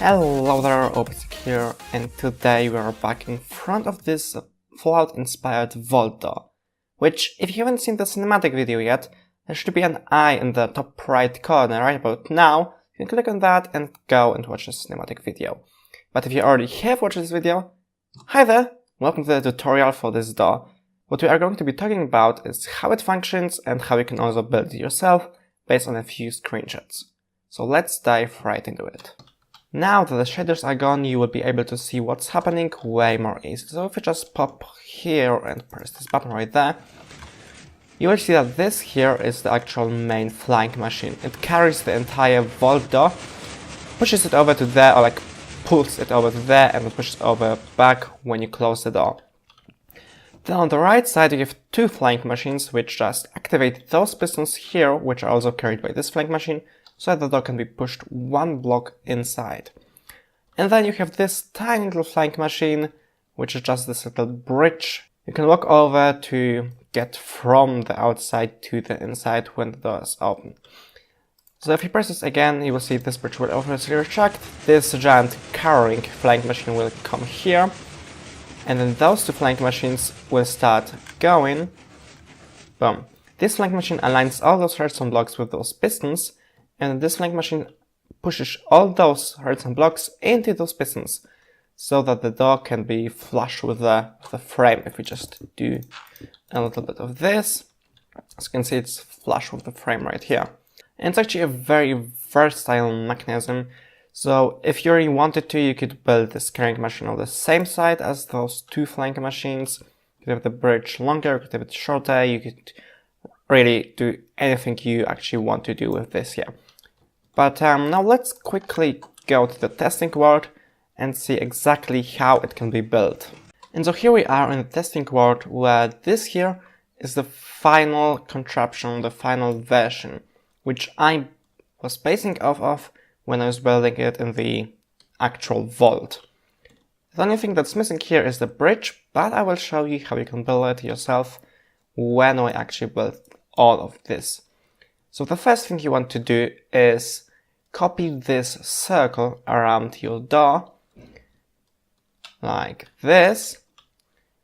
Hello there, Obsic here, and today we are back in front of this Fallout-inspired vault door, which, if you haven't seen the cinematic video yet, there should be an eye in the top right corner right about now. You can click on that and go and watch the cinematic video. But if you already have watched this video, hi there! Welcome to the tutorial for this door. What we are going to be talking about is how it functions and how you can also build it yourself based on a few screenshots. So let's dive right into it. Now that the shaders are gone, you will be able to see what's happening way more easily. So if you just pop here and press this button right there, you will see that this here is the actual main flying machine. It carries the entire vault door, pushes it over to there, or like pulls it over to there, and it pushes over back when you close the door. Then on the right side you have two flying machines which just activate those pistons here, which are also carried by this flying machine, so that the door can be pushed one block inside. And then you have this tiny little flying machine, which is just this little bridge. You can walk over to get from the outside to the inside when the door is open. So if you press this again, you will see this bridge will obviously retract. This giant carrying flying machine will come here. And then those two flying machines will start going. Boom. This flying machine aligns all those redstone blocks with those pistons, and this flying machine pushes all those redstone blocks into those pistons, so that the door can be flush with the frame. If we just do a little bit of this, as you can see, it's flush with the frame right here. And it's actually a very versatile mechanism. So if you really wanted to, you could build this carrying machine on the same side as those two flying machines. You could have the bridge longer, you could have it shorter, you could really do anything you actually want to do with this here. But now let's quickly go to the testing world and see exactly how it can be built. And so here we are in the testing world, where this here is the final contraption, the final version, which I was basing off of when I was building it in the actual vault. The only thing that's missing here is the bridge, but I will show you how you can build it yourself when we actually build all of this. So the first thing you want to do is copy this circle around your door, like this.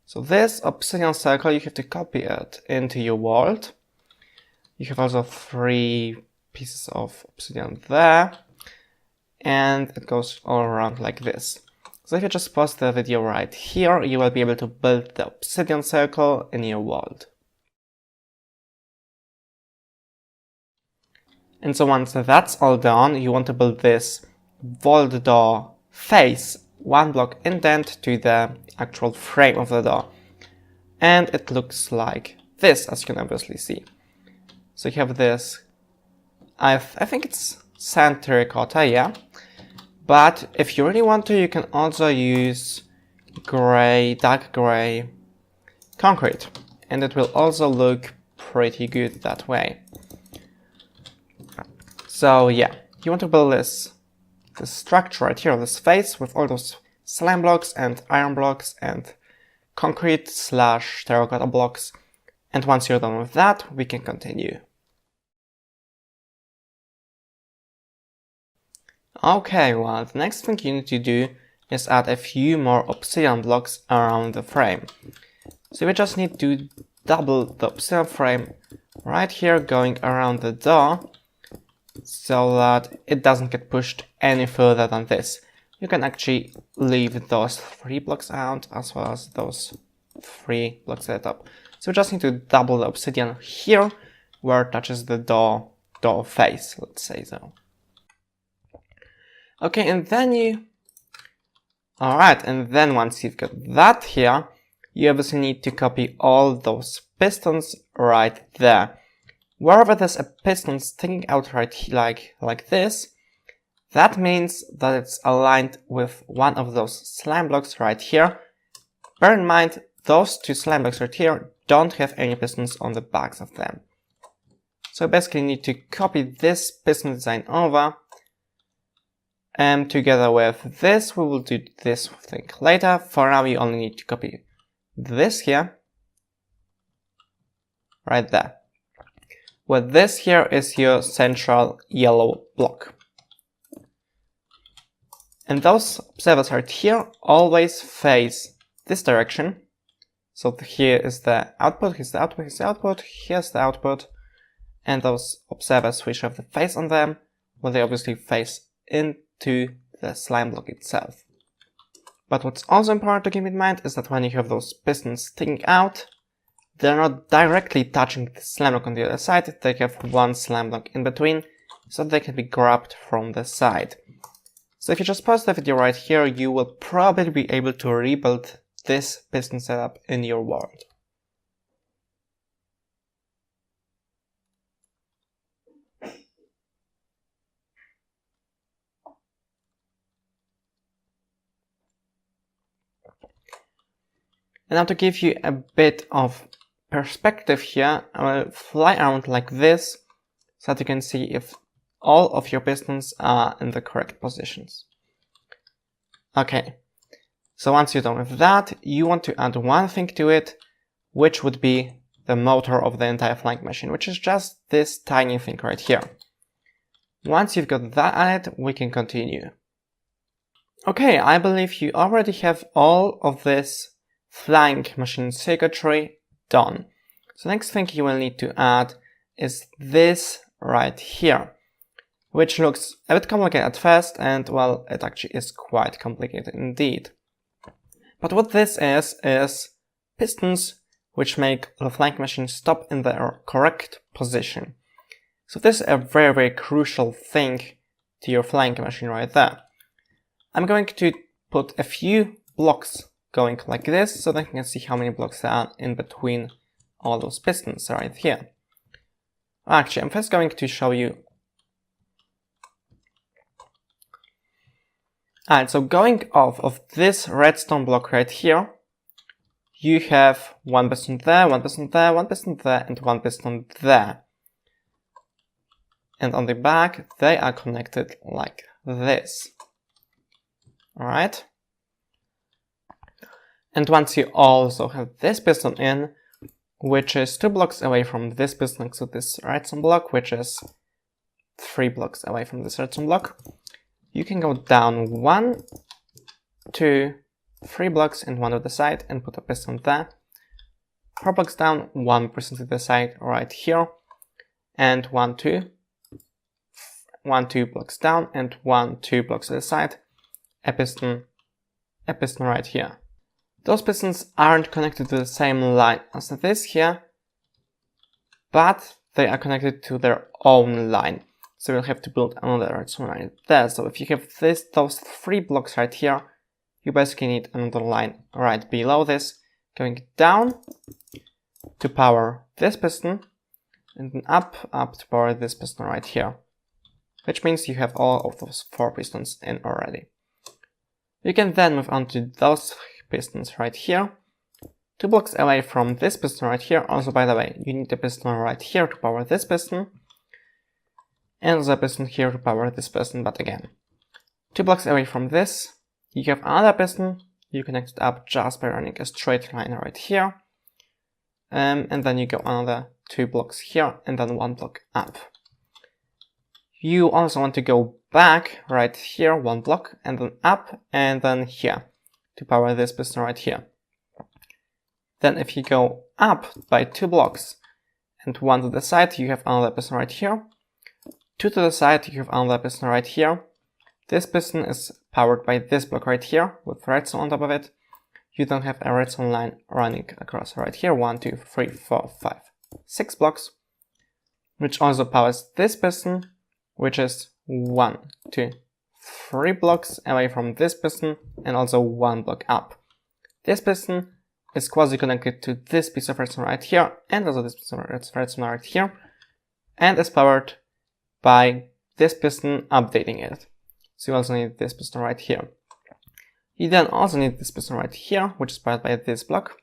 So this obsidian circle, you have to copy it into your world. You have also 3 pieces of obsidian there, and it goes all around like this. So if you just pause the video right here, you will be able to build the obsidian circle in your world. And so once that's all done, you want to build this vault door face 1 block indent to the actual frame of the door. And it looks like this, as you can obviously see. So you have this, I think it's sand terracotta, yeah. But if you really want to, you can also use gray, dark gray concrete. And it will also look pretty good that way. So yeah, you want to build this structure right here, this face with all those slime blocks and iron blocks and concrete / terracotta blocks. And once you're done with that, we can continue. Okay, well, the next thing you need to do is add a few more obsidian blocks around the frame. So we just need to double the obsidian frame right here, going around the door, so that it doesn't get pushed any further than this. You can actually leave those 3 blocks out, as well as those 3 blocks at the top. So we just need to double the obsidian here, where it touches the door face, let's say so. Okay, and then Alright, and then once you've got that here, you obviously need to copy all those pistons right there. Wherever there's a piston sticking out right like this, that means that it's aligned with one of those slime blocks right here. Bear in mind, those 2 slime blocks right here don't have any pistons on the backs of them. So basically you need to copy this piston design over, and together with this, we will do this thing later. For now, you only need to copy this here, right there. Well, this here is your central yellow block. And those observers right here always face this direction. So here is the output, here's the output, here's the output, here's the output. And those observers which have the face on them, well, they obviously face into the slime block itself. But what's also important to keep in mind is that when you have those pistons sticking out, they're not directly touching the slime block on the other side, they have one slime block in between, so they can be grabbed from the side. So if you just pause the video right here, you will probably be able to rebuild this piston setup in your world. And now to give you a bit of perspective here, I will fly around like this so that you can see if all of your pistons are in the correct positions. Okay, so once you're done with that, you want to add one thing to it, which would be the motor of the entire flying machine, which is just this tiny thing right here. Once you've got that added, we can continue. Okay, I believe you already have all of this flying machine circuitry done. So the next thing you will need to add is this right here, which looks a bit complicated at first, and well, it actually is quite complicated indeed. But what this is pistons which make the flying machine stop in their correct position. So this is a very, very crucial thing to your flying machine right there. I'm going to put a few blocks going like this, so that you can see how many blocks there are in between all those pistons right here. Actually, I'm first going to show you. Alright, so going off of this redstone block right here, you have one piston there, one piston there, one piston there, and one piston there. And on the back, they are connected like this. Alright? And once you also have this piston in, which is 2 blocks away from this piston next to this redstone block, which is 3 blocks away from this redstone block, you can go down 1, 2, 3 blocks and one to the side and put a piston there. 4 blocks down, 1 piston to the side right here, and 1, 2 blocks down and 1, 2 blocks to the side, a piston right here. Those pistons aren't connected to the same line as this here, but they are connected to their own line. So you'll have to build another redstone line there. So if you have those 3 blocks right here, you basically need another line right below this, going down to power this piston, and then up to power this piston right here. Which means you have all of those 4 pistons in already. You can then move on to those pistons right here, 2 blocks away from this piston right here. Also, by the way, you need a piston right here to power this piston, and the piston here to power this piston, but again, 2 blocks away from this, you have another piston, you connect it up just by running a straight line right here, and then you go another 2 blocks here, and then 1 block up. You also want to go back right here, 1 block, and then up, and then here, to power this piston right here. Then if you go up by 2 blocks, and 1 to the side, you have another piston right here. 2 to the side, you have another piston right here. This piston is powered by this block right here, with redstone on top of it. You don't have a redstone line running across right here, 1, 2, 3, 4, 5, 6 blocks, which also powers this piston, which is 1, 2, 3 blocks away from this piston, and also 1 block up. This piston is quasi-connected to this piece of redstone right here, and also this piece of redstone right here, and is powered by this piston updating it. So you also need this piston right here. You then also need this piston right here, which is powered by this block,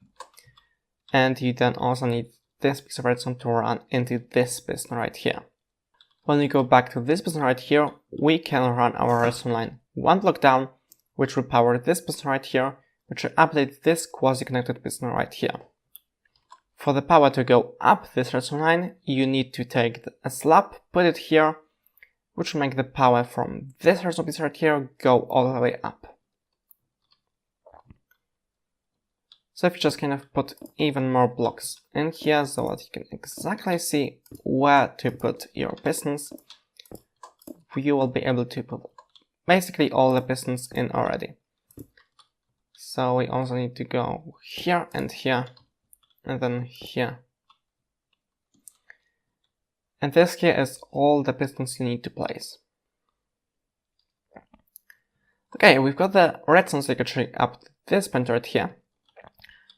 and you then also need this piece of redstone to run into this piston right here. When we go back to this piston right here, we can run our redstone line 1 block down, which will power this piston right here, which will update this quasi-connected piston right here. For the power to go up this redstone line, you need to take a slab, put it here, which will make the power from this redstone piece right here go all the way up. So if you just kind of put even more blocks in here so that you can exactly see where to put your pistons, you will be able to put basically all the pistons in already. So we also need to go here, and then here. And this here is all the pistons you need to place. Okay, we've got the redstone circuitry up to this point right here.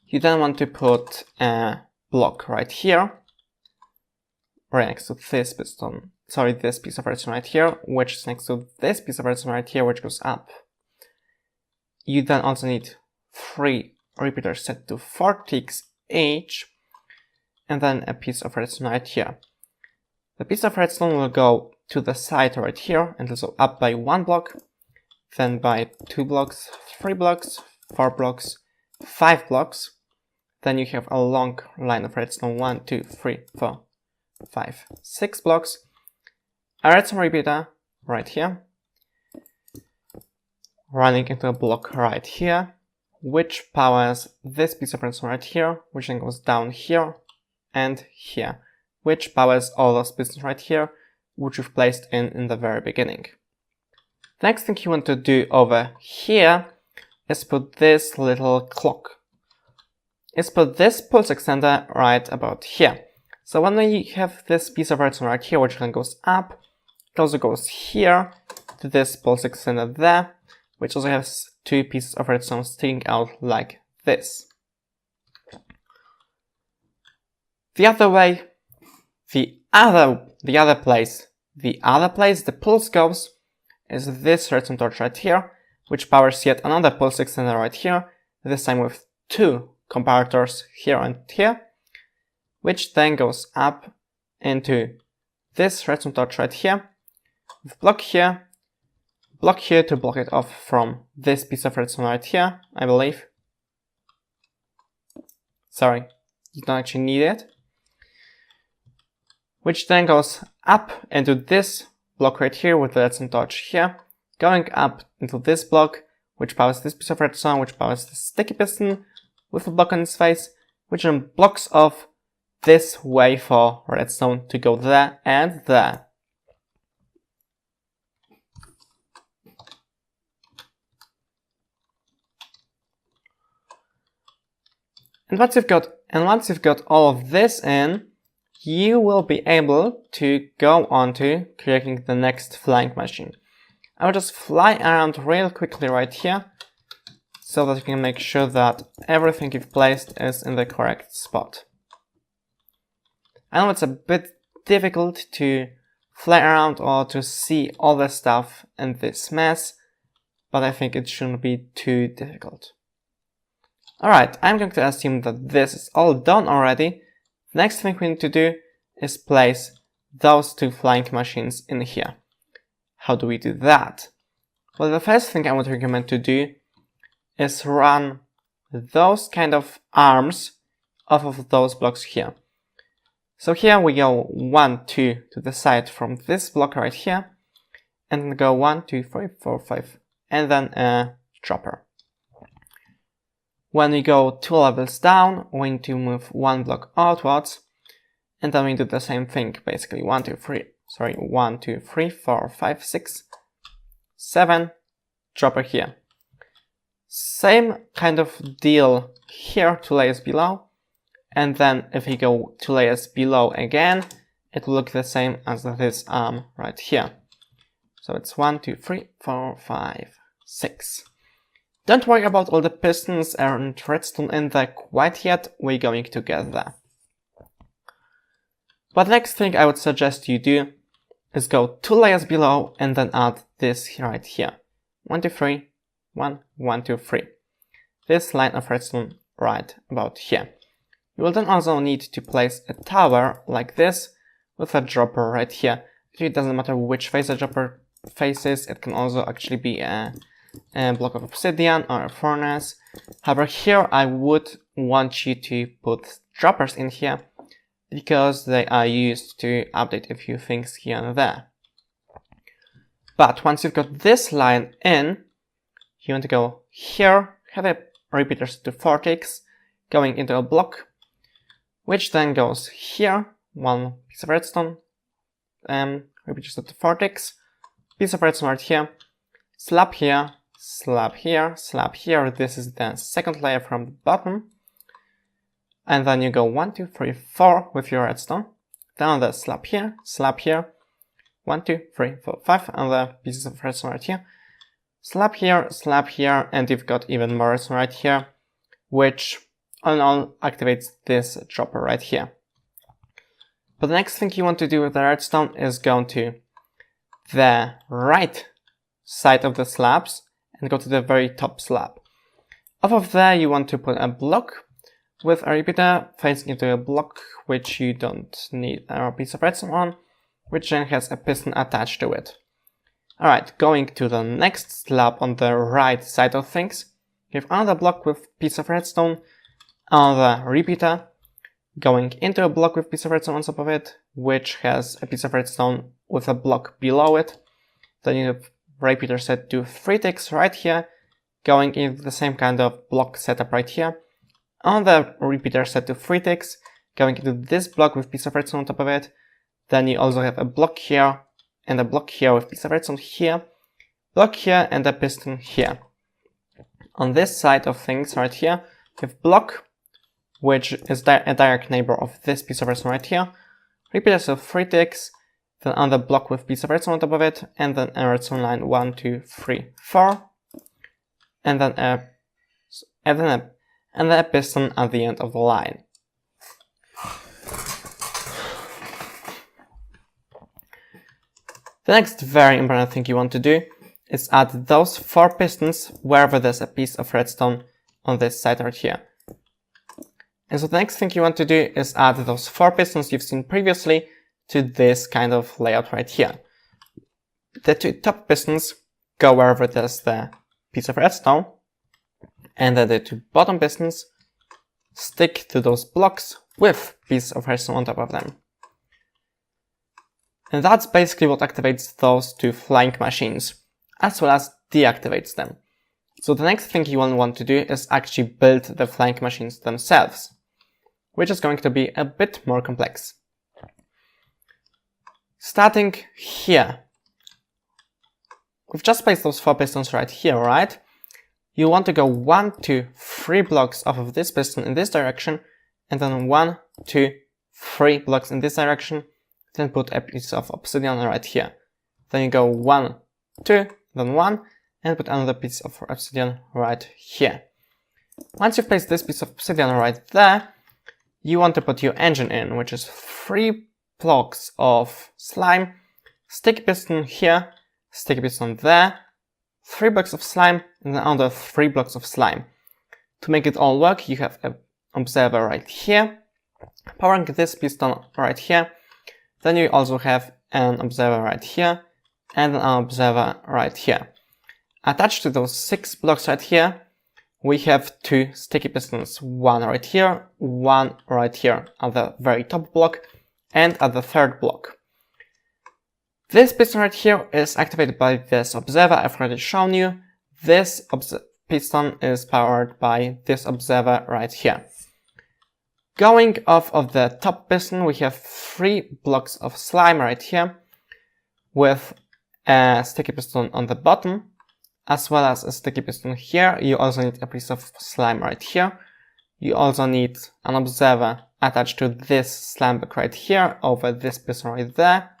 You then want to put a block right here, right next to this piston. Sorry, this piece of redstone right here, which is next to this piece of redstone right here, which goes up. You then also need 3 repeaters set to 4 ticks each, and then a piece of redstone right here. The piece of redstone will go to the side right here and also up by 1 block, then by 2 blocks, 3 blocks, 4 blocks, 5 blocks. Then you have a long line of redstone, 1, 2, 3, 4, 5, 6 blocks. A redstone repeater right here, running into a block right here, which powers this piece of redstone right here, which then goes down here and here, which powers all those pistons right here, which we've placed in the very beginning. The next thing you want to do over here is put this little clock. Is put this pulse extender right about here. So when you have this piece of redstone right here, which then goes up, it also goes here to this pulse extender there, which also has 2 pieces of redstone sticking out like this. The other way, the other place the pulse goes is this redstone torch right here, which powers yet another pulse extender right here, this time with 2 comparators here and here, which then goes up into this redstone torch right here, with block here to block it off from this piece of redstone right here, I believe. Sorry, you don't actually need it. Which then goes up into this block right here with the redstone torch here, going up into this block, which powers this piece of redstone, which powers the sticky piston, with a block on its face, which then blocks off this way for redstone to go there and there. And once you've got all of this in, you will be able to go on to creating the next flying machine. I will just fly around real quickly right here, so that you can make sure that everything you've placed is in the correct spot. I know it's a bit difficult to fly around or to see all the stuff in this mess, but I think it shouldn't be too difficult. Alright, I'm going to assume that this is all done already. The next thing we need to do is place those 2 flying machines in here. How do we do that? Well, the first thing I would recommend to do is run those kind of arms off of those blocks here. So here we go 1, 2 to the side from this block right here, and then go 1, 2, 3, 4, 5, and then a dropper. When we go 2 levels down, we need to move 1 block outwards, and then we do the same thing, basically 1, 2, 3, 4, 5, 6, 7, dropper here. Same kind of deal here, 2 layers below, and then if we go 2 layers below again, it will look the same as this arm right here. So it's 1, 2, 3, 4, 5, 6. Don't worry about all the pistons and redstone in there quite yet, we're going to get there. But next thing I would suggest you do is go 2 layers below and then add this right here. 1, 2, 3, 1, 1, 2, 3. This line of redstone right about here. You will then also need to place a tower like this with a dropper right here. It doesn't matter which face the dropper faces, it can also actually be a block of obsidian or a furnace. However, here I would want you to put droppers in here because they are used to update a few things here and there. But once you've got this line in, you want to go here, have a repeater set to 4 ticks, going into a block, which then goes here, one piece of redstone, repeater set to 4 ticks, piece of redstone right here, slab here, slab here, slab here. This is the second layer from the bottom. And then you go 1, 2, 3, 4 with your redstone. Then the slab here, 1, 2, 3, 4, 5, and the pieces of redstone right here. Slab here, and you've got even more redstone right here, which all in all activates this dropper right here. But the next thing you want to do with the redstone is go to the right side of the slabs and go to the very top slab. Off of there, you want to put a block with a repeater facing into a block which you don't need a piece of redstone on, which then has a piston attached to it. Alright, going to the next slab on the right side of things, you have another block with piece of redstone, another repeater, going into a block with piece of redstone on top of it, which has a piece of redstone with a block below it. Then you have repeater set to 3 ticks right here, going into the same kind of block setup right here. On the repeater set to 3 ticks, going into this block with piece of redstone on top of it. Then you also have a block here and a block here with piece of redstone here, block here and a piston here. On this side of things right here, you have block, which is a direct neighbor of this piece of redstone right here, repeater set of 3 ticks, then on the block with piece of redstone on top of it, and then a redstone line 1, 2, 3, 4, and then a piston at the end of the line. The next very important thing you want to do is add those 4 pistons wherever there's a piece of redstone on this side right here. And so the next thing you want to do is add those 4 pistons you've seen previously to this kind of layout right here. The 2 top pistons go wherever there's the piece of redstone, and then the 2 bottom pistons stick to those blocks with piece of redstone on top of them. And that's basically what activates those 2 flying machines, as well as deactivates them. So the next thing you will want to do is actually build the flying machines themselves, which is going to be a bit more complex. Starting here, we've just placed those 4 pistons right here, right? You want to go 1, 2, 3 blocks off of this piston in this direction, and then 1, 2, 3 blocks in this direction, then put a piece of obsidian right here. Then you go 1, 2, then 1, and put another piece of obsidian right here. Once you've placed this piece of obsidian right there, you want to put your engine in, which is 3 blocks of slime, sticky piston here, sticky piston there, 3 blocks of slime, and then another 3 blocks of slime. To make it all work, you have an observer right here, powering this piston right here. Then you also have an observer right here, and an observer right here. Attached to those 6 blocks right here, we have 2 sticky pistons, one right here, one right here at the very top block, and at the 3rd block. This piston right here is activated by this observer I've already shown you. This piston is powered by this observer right here. Going off of the top piston, we have 3 blocks of slime right here, with a sticky piston on the bottom, as well as a sticky piston here. You also need a piece of slime right here. You also need an observer attached to this slime block right here, over this piston right there.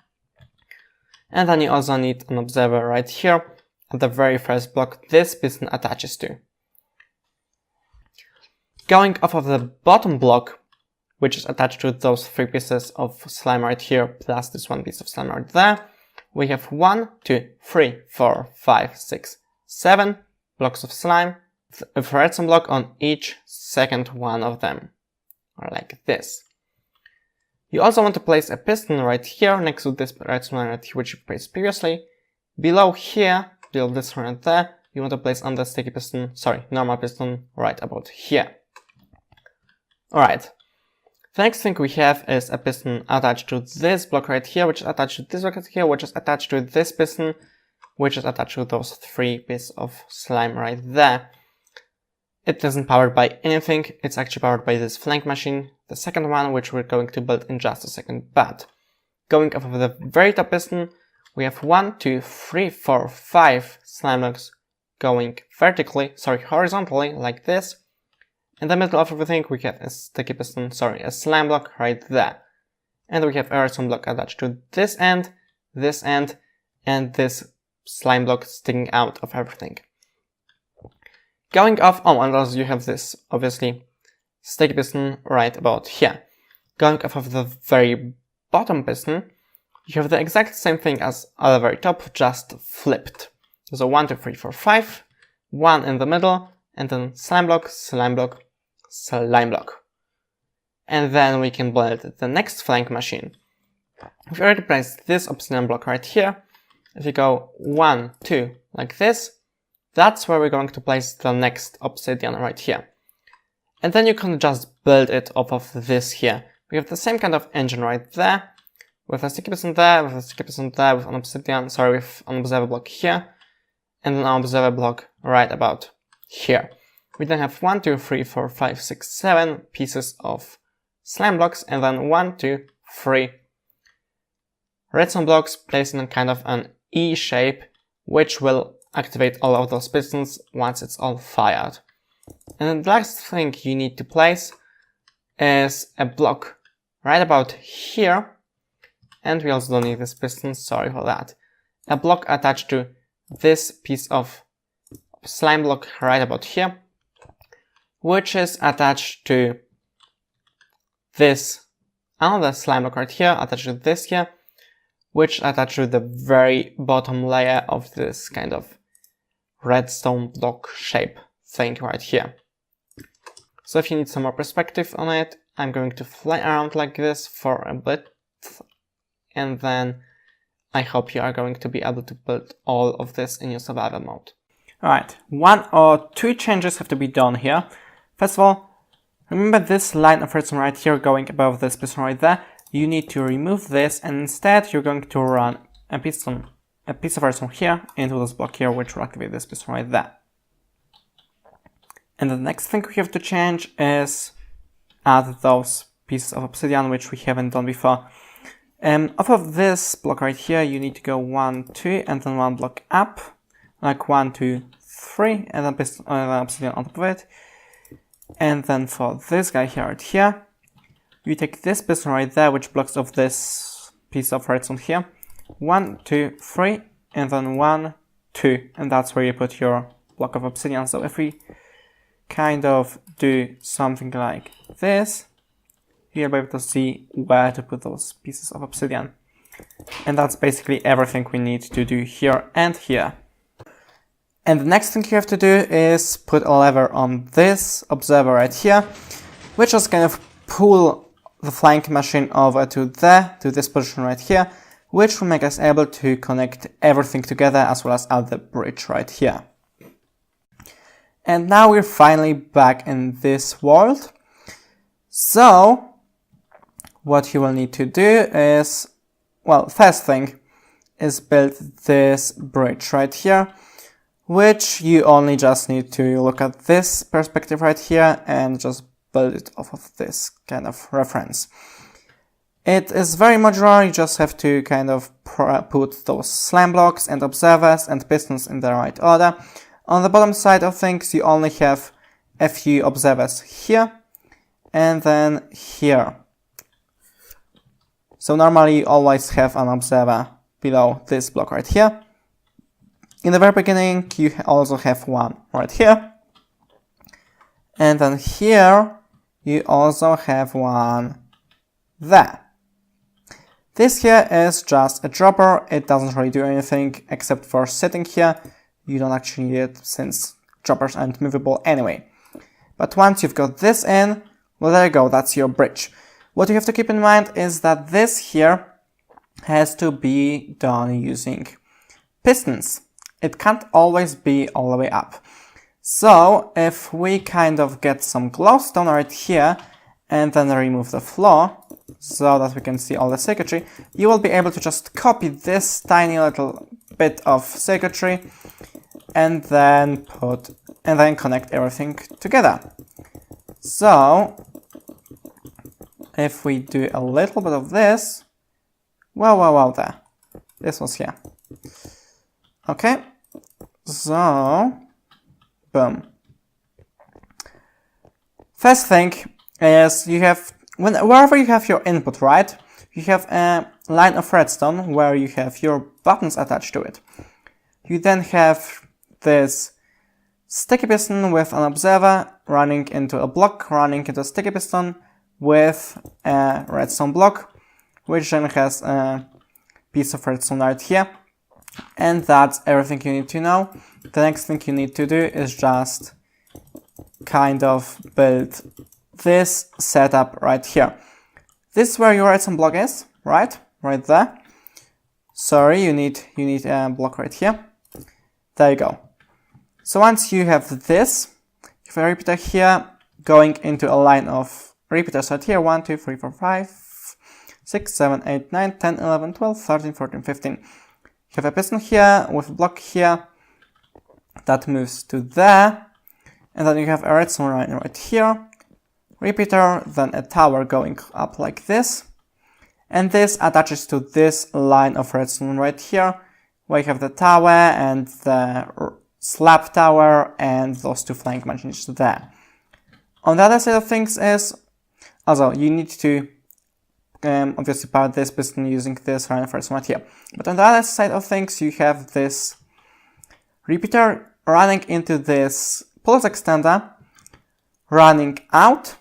And then you also need an observer right here at the very first block this piston attaches to. Going off of the bottom block, which is attached to those 3 pieces of slime right here, plus this 1 piece of slime right there, we have 1, 2, 3, 4, 5, 6, 7 blocks of slime, with a redstone block on each second one of them, or like this. You also want to place a piston right here next to this redstone line right here, which you placed previously. Below here, below this one right there, you want to place on the sticky piston, normal piston right about here. Alright. The next thing we have is a piston attached to this block right here, which is attached to this block right here, which is attached to this piston, which is attached to those 3 pieces of slime right there. It isn't powered by anything, it's actually powered by this flank machine, the second one, which we're going to build in just a second. But going off of the very top piston, we have 1, 2, 3, 4, 5 slime blocks going horizontally, like this. In the middle of everything, we have a sticky piston, a slime block right there. And we have a redstone block attached to this end, and this slime block sticking out of everything. Going off, and also you have this, obviously, sticky piston right about here. Going off of the very bottom piston, you have the exact same thing as at the very top, just flipped. So 1, 2, 3, 4, 5, 1 in the middle, and then slime block, slime block, slime block. And then we can build the next flank machine. We've already placed this obsidian block right here. If you go 1, 2, like this, that's where we're going to place the next obsidian right here. And then you can just build it off of this here. We have the same kind of engine right there, with a sticky piston there, with a sticky piston there, with an obsidian, with an observer block here, and an observer block right about here. We then have 1, 2, 3, 4, 5, 6, 7 pieces of slime blocks, and then 1, 2, 3 redstone blocks placed in kind of an E shape, which will activate all of those pistons once it's all fired. And then the last thing you need to place is a block right about here, and we also don't need this piston, sorry for that. A block attached to this piece of slime block right about here, which is attached to this another slime block right here, attached to this here, which attached to the very bottom layer of this kind of redstone block shape thing right here. So if you need some more perspective on it, I'm going to fly around like this for a bit, and then I hope you are going to be able to build all of this in your survival mode. Alright, 1 or 2 changes have to be done here. First of all, remember this line of redstone right here going above this piston right there. You need to remove this, and instead you're going to run a piece of redstone here into this block here, which will activate this piston right there. And the next thing we have to change is add those pieces of obsidian, which we haven't done before. Off of this block right here, you need to go 1, 2, and then 1 block up, like 1, 2, 3, and then obsidian on top of it. And then for this guy here, right here, you take this piston right there, which blocks off this piece of redstone here. 1, 2, 3, and then 1, 2, and that's where you put your block of obsidian. So if we kind of do something like this, you'll be able to see where to put those pieces of obsidian. And that's basically everything we need to do here and here. And the next thing you have to do is put a lever on this observer right here, which is kind of pull the flank machine over to this position right here, which will make us able to connect everything together as well as add the bridge right here. And now we're finally back in this world. So what you will need to do is, well, first thing is build this bridge right here, which you only just need to look at this perspective right here and just build it off of this kind of reference. It is very modular, you just have to kind of put those slime blocks and observers and pistons in the right order. On the bottom side of things, you only have a few observers here and then here. So normally you always have an observer below this block right here. In the very beginning, you also have one right here. And then here, you also have one there. This here is just a dropper. It doesn't really do anything except for sitting here. You don't actually need it since droppers aren't movable anyway. But once you've got this in, well, there you go, that's your bridge. What you have to keep in mind is that this here has to be done using pistons. It can't always be all the way up. So if we kind of get some glowstone right here and then remove the floor so that we can see all the circuitry, you will be able to just copy this tiny little bit of circuitry, and then connect everything together. So if we do a little bit of this, wow, there. This was here. Okay, so boom. First thing is wherever you have your input, right? You have a line of redstone where you have your buttons attached to it. You then have this sticky piston with an observer running into a block, running into a sticky piston with a redstone block, which then has a piece of redstone right here. And that's everything you need to know. The next thing you need to do is just kind of build this setup right here. This is where your redstone block is, right? Right there. Sorry, you need a block right here. There you go. So once you have this, you have a repeater here going into a line of repeaters right here. 1, 2, 3, 4, 5, 6, 7, 8, 9, 10, 11, 12, 13, 14, 15. You have a piston here with a block here that moves to there. And then you have a redstone line right here. Repeater, then a tower going up like this. And this attaches to this line of redstone right here, where you have the tower and the slab tower and those two flying machines there. On the other side of things is, also you need to obviously power this piston using this line of redstone right here. But on the other side of things, you have this repeater running into this pulse extender, running out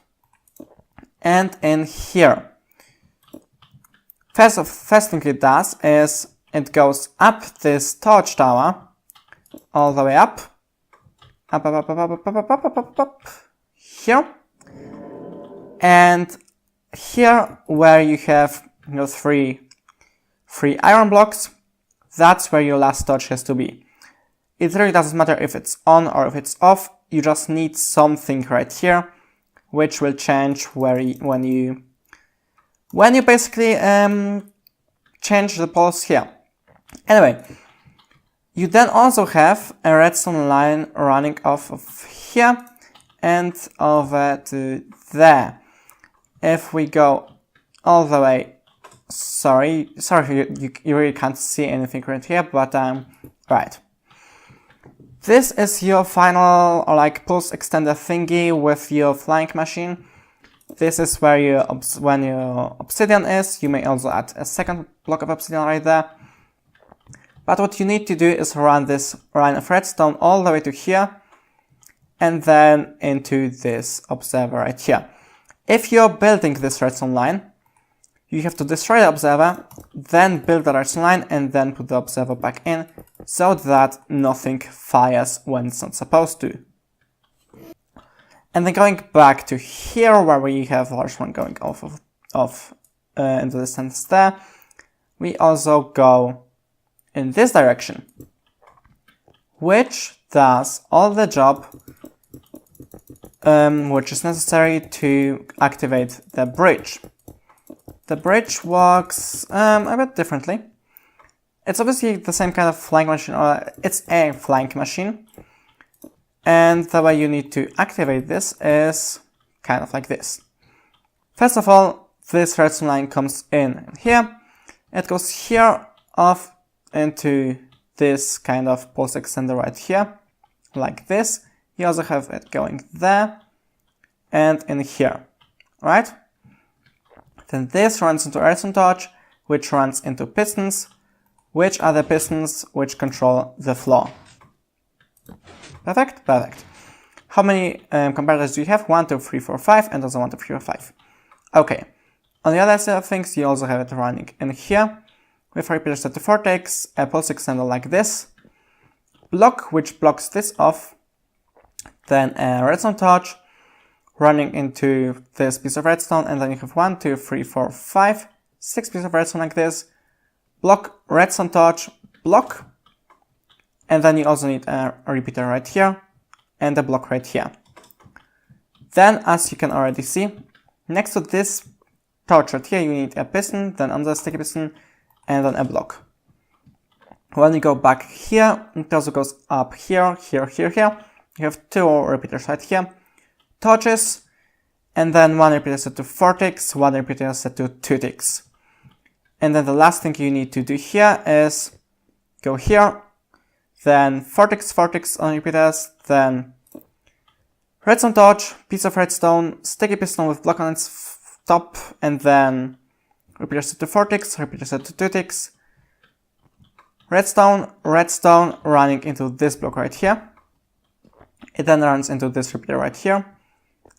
and in here. First thing it does is it goes up this torch tower, all the way up, here, and here where you have three iron blocks, that's where your last torch has to be. It really doesn't matter if it's on or if it's off, you just need something right here, which will change when you basically change the pulse here. Anyway, you then also have a redstone line running off of here and over to there. If we go all the way, sorry, you really can't see anything right here, but right. This is your final pulse extender thingy with your flying machine. This is where when your obsidian is. You may also add a second block of obsidian right there. But what you need to do is run this line of redstone all the way to here and then into this observer right here. If you're building this redstone line, you have to destroy the observer, then build the redstone line and then put the observer back in so that nothing fires when it's not supposed to. And then going back to here where we have the large one going off into the distance there, we also go in this direction, which does all the job which is necessary to activate the bridge. The bridge works a bit differently. It's obviously the same kind of flying machine, or it's a flying machine. And the way you need to activate this is kind of like this. First of all, this redstone line comes in here. It goes here off into this kind of pulse extender right here, like this. You also have it going there and in here, right? Then this runs into a redstone torch, which runs into pistons, which are the pistons which control the flow. Perfect? Perfect. How many comparators do you have? 1, 2, 3, 4, 5, and also 1, 2, 3, 4, 5. Okay. On the other side of things, you also have it running in here, with repeaters at the vortex, a pulse extender like this, block which blocks this off, then a redstone torch running into this piece of redstone, and then you have 1, 2, 3, 4, 5, 6 pieces of redstone like this, block, redstone torch, block, and then you also need a repeater right here, and a block right here. Then, as you can already see, next to this torch right here, you need a piston, then another sticky piston, and then a block. When you go back here, it also goes up here, here, here, here. You have 2 repeaters right here, torches, and then 1 repeater set to 4 ticks, 1 repeater set to 2 ticks. And then the last thing you need to do here is go here, then 4 ticks on repeaters, then redstone torch, piece of redstone, sticky piston with block on its top, and then repeater set to 4 ticks, repeater set to 2 ticks, redstone, redstone running into this block right here. It then runs into this repeater right here,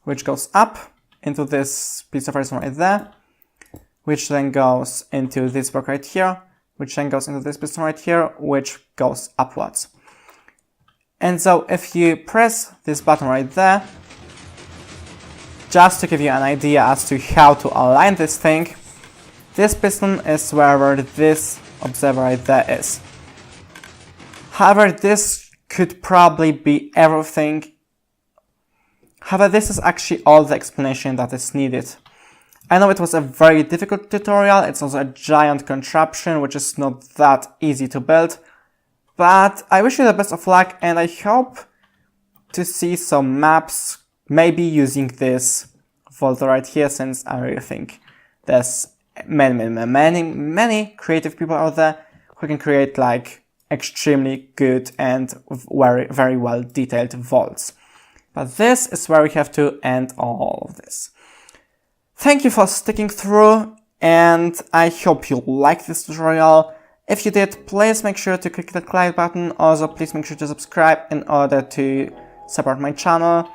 which goes up into this piece of redstone right there, which then goes into this block right here, which then goes into this piston right here, which goes upwards. And so if you press this button right there, just to give you an idea as to how to align this thing, this piston is wherever this observer right there is. However, this could probably be everything. However, this is actually all the explanation that is needed. I know it was a very difficult tutorial, it's also a giant contraption which is not that easy to build, but I wish you the best of luck and I hope to see some maps, maybe using this vault right here, since I really think there's many creative people out there who can create like extremely good and very well detailed vaults. But this is where we have to end all of this. Thank you for sticking through, and I hope you liked this tutorial. If you did, please make sure to click the like button. Also, please make sure to subscribe in order to support my channel.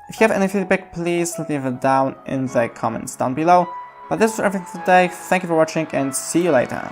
If you have any feedback, please leave it down in the comments down below. But this was everything for today. Thank you for watching and see you later.